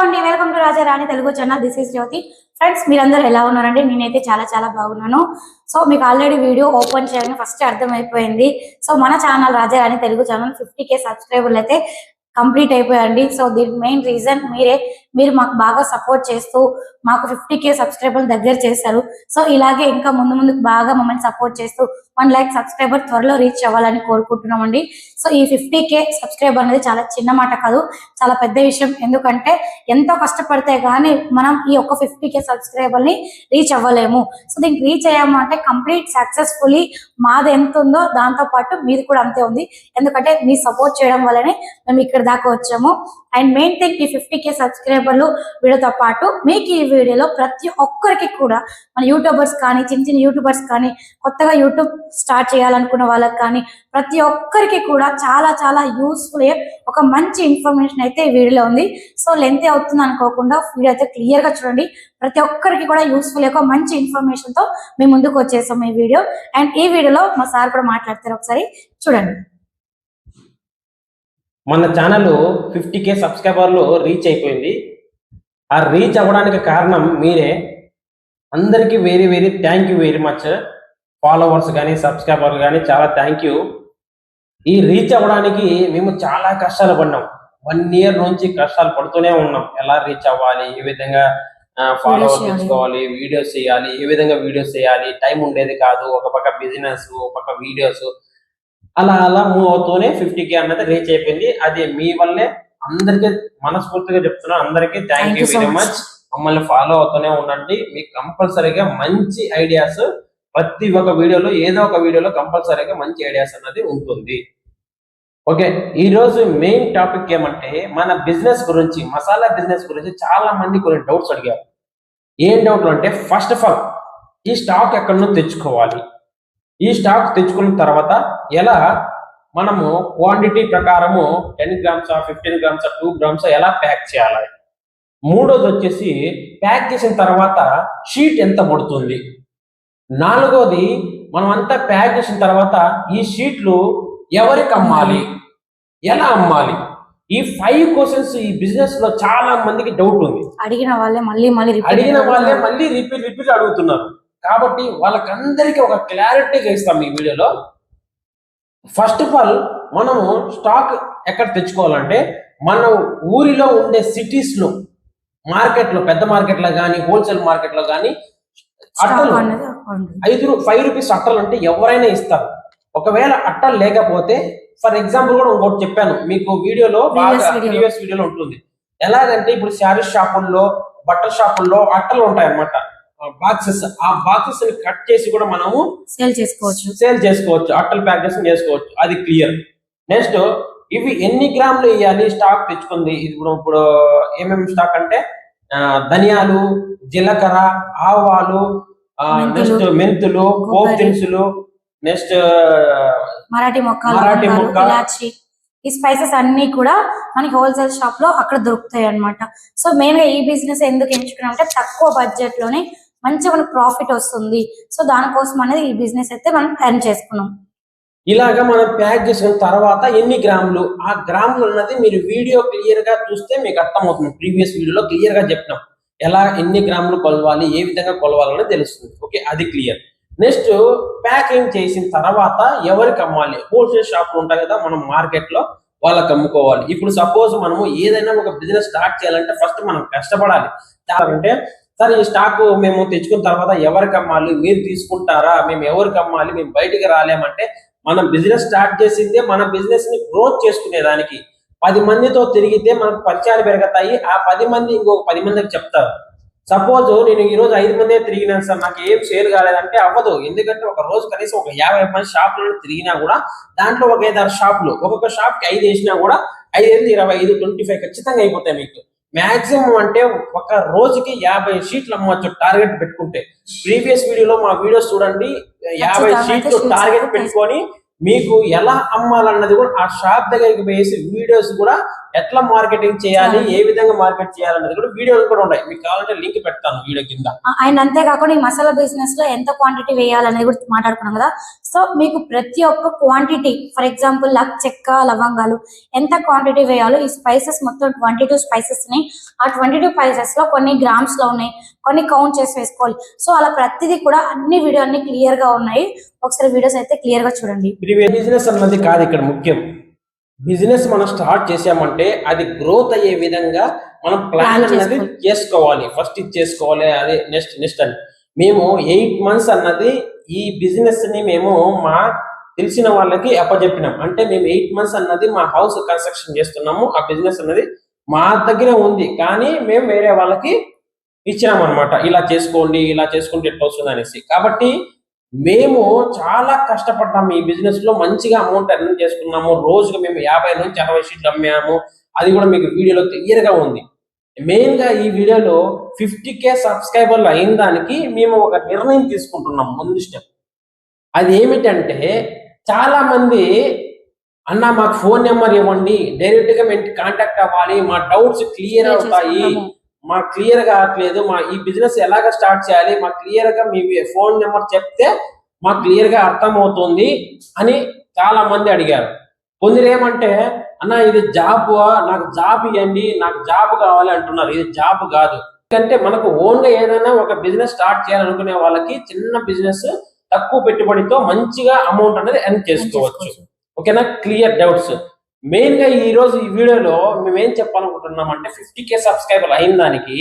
అండి, welcome to Raja Rani Telugu channel. This is Jyothi. Friends, మీరందరూ ఎలా ఉన్నారండి? నేనైతే చాలా బాగున్నాను. సో మీకు ఆల్రెడీ వీడియో ఓపెన్ చేయగానే ఫస్ట్ అర్థమైపోయింది. సో మన channel Raja Rani Telugu channel 50K సబ్స్క్రైబర్లు అయితే కంప్లీట్ అయిపోయారండి. సో దీనికి మెయిన్ రీజన్ మీరు మాకు బాగా సపోర్ట్ చేస్తూ మాకు 50K సబ్స్క్రైబర్లు దగ్గర చేశారు. సో ఇలాగే ఇంకా ముందు బాగా మమ్మల్ని సపోర్ట్ చేస్తూ 1 lakh సబ్స్క్రైబర్ త్వరలో రీచ్ అవ్వాలని కోరుకుంటున్నామండి. సో ఈ 50K సబ్స్క్రైబర్ అనేది చాలా చిన్న మాట కాదు, చాలా పెద్ద విషయం. ఎందుకంటే ఎంతో కష్టపడితే గానీ మనం ఈ ఒక్క 50K సబ్స్క్రైబర్ ని రీచ్ అవ్వలేము. సో దీనికి రీచ్ అయ్యాము అంటే కంప్లీట్ సక్సెస్ఫుల్లీ మాది ఎంత ఉందో దాంతో పాటు మీది కూడా అంతే ఉంది. ఎందుకంటే మీ సపోర్ట్ చేయడం వల్లనే మేము ఇక్కడ దాకా వచ్చాము. అండ్ మెయిన్ థింగ్, ఈ 50K సబ్స్క్రైబర్లు వీడియోతో పాటు మీకు ఈ వీడియోలో ప్రతి ఒక్కరికి కూడా మన యూట్యూబర్స్ కానీ చిన్న యూట్యూబర్స్ కానీ కొత్తగా యూట్యూబ్ స్టార్ట్ చేయాలనుకున్న వాళ్ళకి కానీ ప్రతి ఒక్కరికి కూడా చాలా యూస్ఫుల్ ఒక మంచి ఇన్ఫర్మేషన్ అయితే ఈ వీడియోలో ఉంది. సో లెంత్ అవుతుంది అనుకోకుండా వీడియో అయితే క్లియర్ గా చూడండి. ప్రతి ఒక్కరికి కూడా యూస్ఫుల్ ఒక మంచి ఇన్ఫర్మేషన్ తో మేము ముందుకు వచ్చేసాం ఈ వీడియో. అండ్ ఈ వీడియోలో మా సార్ కూడా మాట్లాడతారు, ఒకసారి చూడండి. మన ఛానల్ 50K సబ్స్క్రైబర్లు రీచ్ అయిపోయింది. ఆ రీచ్ అవ్వడానికి కారణం మీరే. అందరికీ very thank you very much. Followers కానీ సబ్స్క్రైబర్లు కానీ చాలా థ్యాంక్ యూ. ఈ రీచ్ అవ్వడానికి మేము చాలా కష్టాలు పడినాం. 1 year నుంచి కష్టాలు పడుతూనే ఉన్నాం. ఎలా రీచ్ అవ్వాలి, ఏ విధంగా ఫాలోవర్స్ తెచ్చుకోవాలి, వీడియోస్ చేయాలి, ఏ విధంగా వీడియోస్ చేయాలి, టైం ఉండేది కాదు. ఒక పక్క బిజినెస్, ఒక పక్క వీడియోస్, అలా మూవ్ అవుతూనే 50K అన్నది రీచ్ అయిపోయింది. అది మీ వల్లే. అందరికీ మనస్ఫూర్తిగా చెప్తున్నా, అందరికీ థ్యాంక్ యూ వెరీ మచ్. మమ్మల్ని ఫాలో అవుతూనే ఉండండి. మీకు కంపల్సరీగా మంచి ఐడియాస్ ప్రతి ఒక్క వీడియోలో, ఏదో ఒక వీడియోలో కంపల్సరీగా మంచి ఐడియాస్ అన్నది ఉంటుంది. ఓకే, ఈ రోజు మెయిన్ టాపిక్ ఏమంటే మన బిజినెస్ గురించి, మసాలా బిజినెస్ గురించి చాలా మంది కొన్ని డౌట్స్ అడిగారు. ఏం డౌట్లు అంటే, ఫస్ట్ ఆఫ్ ఆల్ ఈ స్టాక్ ఎక్కడి నుంచి తెచ్చుకోవాలి, ఈ స్టాక్ తెచ్చుకున్న తర్వాత ఎలా మనము క్వాంటిటీ ప్రకారము 10 grams 15 grams 2 grams ఎలా ప్యాక్ చేయాలి. మూడోది వచ్చేసి ప్యాక్ చేసిన తర్వాత షీట్ ఎంత పడుతుంది. నాలుగోది మనం అంతా ప్యాక్ చేసిన తర్వాత ఈ షీట్లు ఎవరికి అమ్మాలి, ఎలా అమ్మాలి. ఈ 5 క్వశ్చన్స్ ఈ బిజినెస్ లో చాలా మందికి డౌట్ ఉంది. అడిగిన వాళ్ళే మళ్ళీ రిపీట్ అడుగుతున్నారు. కాబట్టి వాళ్ళకందరికీ ఒక క్లారిటీగా ఇస్తాం ఈ వీడియోలో. ఫస్ట్ ఆఫ్ ఆల్ మనము స్టాక్ ఎక్కడ తెచ్చుకోవాలంటే మన ఊరిలో ఉండే సిటీస్ లో, మార్కెట్లో, పెద్ద మార్కెట్లో కానీ హోల్సేల్ మార్కెట్లో కానీ అట్టలు 5 రూపీస్ అట్టలు అంటే ఎవరైనా ఇస్తారు. ఒకవేళ అట్టలు లేకపోతే, ఫర్ ఎగ్జాంపుల్ కూడా ఇంకోటి చెప్పాను మీకు వీడియోలో, బాగా ప్రీవియస్ వీడియోలో ఉంటుంది. ఎలాగంటే ఇప్పుడు శారీ షాపుల్లో, బట్టల షాపుల్లో అట్టలు ఉంటాయి అన్నమాట, బాక్సెస్. ఆ బాక్సెస్ ని కట్ చేసి కూడా మనము సేల్ చేసుకోవచ్చు, అట్టలు ప్యాక్ చేసి చేసుకోవచ్చు. అది క్లియర్. నెక్స్ట్, ఇవి ఎన్ని గ్రాములు వేయాలి స్టాక్ తెచ్చుకుంది. ఇప్పుడు ఏమేమి స్టాక్ అంటే ధనియాలు, జీలకర్ర, ఆవాలు, నెక్స్ట్ మెంతులు, పోపు దినుసులు, నెక్స్ట్ మరాఠీ మొక్క, ఈ స్పైసెస్ అన్ని కూడా మనకి హోల్సేల్ షాప్ లో అక్కడ దొరుకుతాయి అన్నమాట. సో మెయిన్ గా ఈ బిజినెస్ ఎందుకు ఎంచుకున్నాం అంటే తక్కువ బడ్జెట్ లోనే మంచి మనకు ప్రాఫిట్ వస్తుంది. సో దానికోసం అనేది ఈ బిజినెస్ అయితే మనం ప్లాన్ చేసుకున్నాం. ఇలాగా మనం ప్యాక్ చేసిన తర్వాత ఎన్ని గ్రాములు, ఆ గ్రాములు అన్నది మీరు వీడియో క్లియర్ గా చూస్తే మీకు అర్థమవుతుంది. ప్రీవియస్ వీడియోలో క్లియర్ గా చెప్పినాం ఎలా ఎన్ని గ్రాములు కొలవాలి, ఏ విధంగా కొలవాలని తెలుస్తుంది. ఓకే, అది క్లియర్. నెక్స్ట్, ప్యాకింగ్ చేసిన తర్వాత ఎవరికి అమ్మాలి. హోల్సేల్ షాపులు ఉంటాయి కదా మనం మార్కెట్ లో, వాళ్ళకి అమ్ముకోవాలి. ఇప్పుడు సపోజ్ మనము ఏదైనా ఒక బిజినెస్ స్టార్ట్ చేయాలంటే ఫస్ట్ మనం కష్టపడాలి. అంటే సార్ ఈ స్టాక్ మేము తెచ్చుకున్న తర్వాత ఎవరికి అమ్మాలి, మీరు తీసుకుంటారా, మేము ఎవరికి అమ్మాలి, మేము బయటికి రాలేమంటే మనం బిజినెస్ స్టార్ట్ చేసిందే మన బిజినెస్ ని గ్రోత్ చేసుకునేదానికి. 10 మందితో తిరిగితే మనకు పరిచయాలు పెరుగుతాయి. ఆ 10 మంది ఇంకొక 10 మందికి చెప్తారు. సపోజ్ నేను ఈ రోజు 5 మందే తిరిగినాను సార్, నాకు ఏం షేర్ కాలేదంటే అవ్వదు. ఎందుకంటే ఒక రోజు కనీసం ఒక 50 మంది షాపులను తిరిగినా కూడా దాంట్లో ఒక 5-6 షాపులు, ఒక్కొక్క షాప్ కి 5 వేసినా కూడా 5 25 25 ఖచ్చితంగా అయిపోతాయి మీకు. మాక్సిమం అంటే ఒక రోజుకి 50 షీట్లు అమ్మవచ్చు టార్గెట్ పెట్టుకుంటే. ప్రీవియస్ వీడియోలో మా వీడియోస్ చూడండి, 50 షీట్లు టార్గెట్ పెట్టుకొని మీకు ఎలా అమ్మాలన్నది కూడా ఆ షాప్ దగ్గరికి వేసి వీడియోస్ కూడా ఎట్లా మార్కెటింగ్ చేయాలి, ఏ విధంగా మార్కెట్ చేయాలనేది కూడా వీడియోలు కూడా ఉన్నాయి. మీకు కావాలంటే లింక్ పెడతాను వీడియో కింద. అండ్ అంతేకాకుండా ఈ మసాలా బిజినెస్ లో ఎంత క్వాంటిటీ వేయాలనేది కూడా మాట్లాడుకున్నాం కదా. సో మీకు ప్రతి ఒక్క క్వాంటిటీ, ఫర్ ఎగ్జాంపుల్ చెక్క, లవంగాలు ఎంత క్వాంటిటీ వేయాలో, ఈ స్పైసెస్ మొత్తం 22 స్పైసెస్ ని, ఆ 22 స్పైసెస్ లో కొన్ని గ్రామ్స్ లో ఉన్నాయి, కొన్ని కౌంట్ చేసి వేసుకోవాలి. సో అలా ప్రతిదీ కూడా అన్ని వీడియో అన్ని క్లియర్ గా ఉన్నాయి. ఒకసారి వీడియోస్ అయితే క్లియర్ గా చూడండి. బిజినెస్ అన్నది కాదు ఇక్కడ ముఖ్యం. బిజినెస్ మనం స్టార్ట్ చేసామంటే అది గ్రోత్ అయ్యే విధంగా మనం ప్లాన్ అన్నది చేసుకోవాలి. ఫస్ట్ ఇది చేసుకోవాలి, అదే నెక్స్ట్ అని. మేము 8 months అన్నది ఈ బిజినెస్ ని మేము మా తెలిసిన వాళ్ళకి అప్పచెప్పినాం. అంటే మేము 8 months అన్నది మా హౌస్ కన్స్ట్రక్షన్ చేస్తున్నాము. ఆ బిజినెస్ అన్నది మా దగ్గర ఉంది, కానీ మేము వేరే వాళ్ళకి ఇచ్చినాం అనమాట. ఇలా చేసుకోండి, ఇలా చేసుకుంటే ఎట్లా వస్తుంది అనేసి. కాబట్టి మేము చాలా కష్టపడ్డాము ఈ బిజినెస్ లో, మంచిగా అమౌంట్ ఎర్న్ చేసుకున్నాము. రోజుకి మేము 50 నుంచి 60 షీట్లు అమ్మాము. అది కూడా మీకు వీడియోలో క్లియర్ గా ఉంది. మెయిన్ గా ఈ వీడియోలో 50K సబ్స్క్రైబర్లు అయిన దానికి మేము ఒక నిర్ణయం తీసుకుంటున్నాం. ముందు స్టెప్ అది ఏమిటంటే, చాలా మంది అన్న మాకు ఫోన్ నెంబర్ ఇవ్వండి, డైరెక్ట్ గా మేము కాంటాక్ట్ అవ్వాలి, మా డౌట్స్ క్లియర్ అవుతాయి, మాకు క్లియర్ కావట్లేదు, మా ఈ బిజినెస్ ఎలాగ స్టార్ట్ చేయాలి, మాకు క్లియర్ గా మీ ఫోన్ నెంబర్ చెప్తే మాకు క్లియర్ గా అర్థమవుతుంది అని చాలా మంది అడిగారు. కొందరు ఏమంటే, అన్న ఇది జాబ్, నాకు జాబ్ ఇవ్వండి, నాకు జాబ్ కావాలి అంటున్నారు. ఇది జాబ్ కాదు. ఎందుకంటే మనకు ఓన్ గా ఏదైనా ఒక బిజినెస్ స్టార్ట్ చేయాలనుకునే వాళ్ళకి చిన్న బిజినెస్ తక్కువ పెట్టుబడితో మంచిగా అమౌంట్ అనేది ఎర్న్ చేసుకోవచ్చు. ఓకేనా? Clear doubts. మెయిన్ గా ఈ రోజు ఈ వీడియోలో మేము ఏం చెప్పాలనుకుంటున్నాం అంటే, 50K సబ్స్క్రైబర్లు అయిన దానికి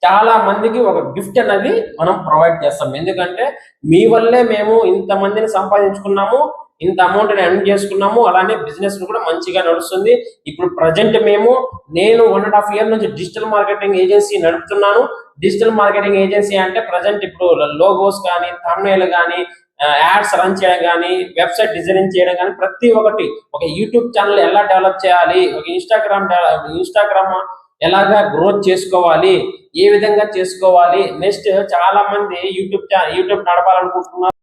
చాలా మందికి ఒక గిఫ్ట్ అనేది మనం ప్రొవైడ్ చేస్తాం. ఎందుకంటే మీ వల్లే మేము ఇంత మందిని సంపాదించుకున్నాము, ఇంత అమౌంట్ ఎర్న్ చేసుకున్నాము. అలానే బిజినెస్ కూడా మంచిగా నడుస్తుంది. ఇప్పుడు ప్రజెంట్ నేను 1.5 year నుంచి డిజిటల్ మార్కెటింగ్ ఏజెన్సీ నడుపుతున్నాను. డిజిటల్ మార్కెటింగ్ ఏజెన్సీ అంటే ప్రజెంట్ ఇప్పుడు లోగోస్ కానీ, థంబ్నెయిల్ కానీ, యాడ్స్ రన్ చేయడం కానీ, వెబ్సైట్ డిజైనింగ్ చేయడం కానీ, ప్రతి ఒక్కటి, ఒక యూట్యూబ్ ఛానల్ ఎలా డెవలప్ చేయాలి, ఒక ఇన్స్టాగ్రామ్ ఎలాగా గ్రోత్ చేసుకోవాలి, ఏ విధంగా చేసుకోవాలి. నెక్స్ట్ చాలా మంది యూట్యూబ్ నడపాలనుకుంటున్నారు.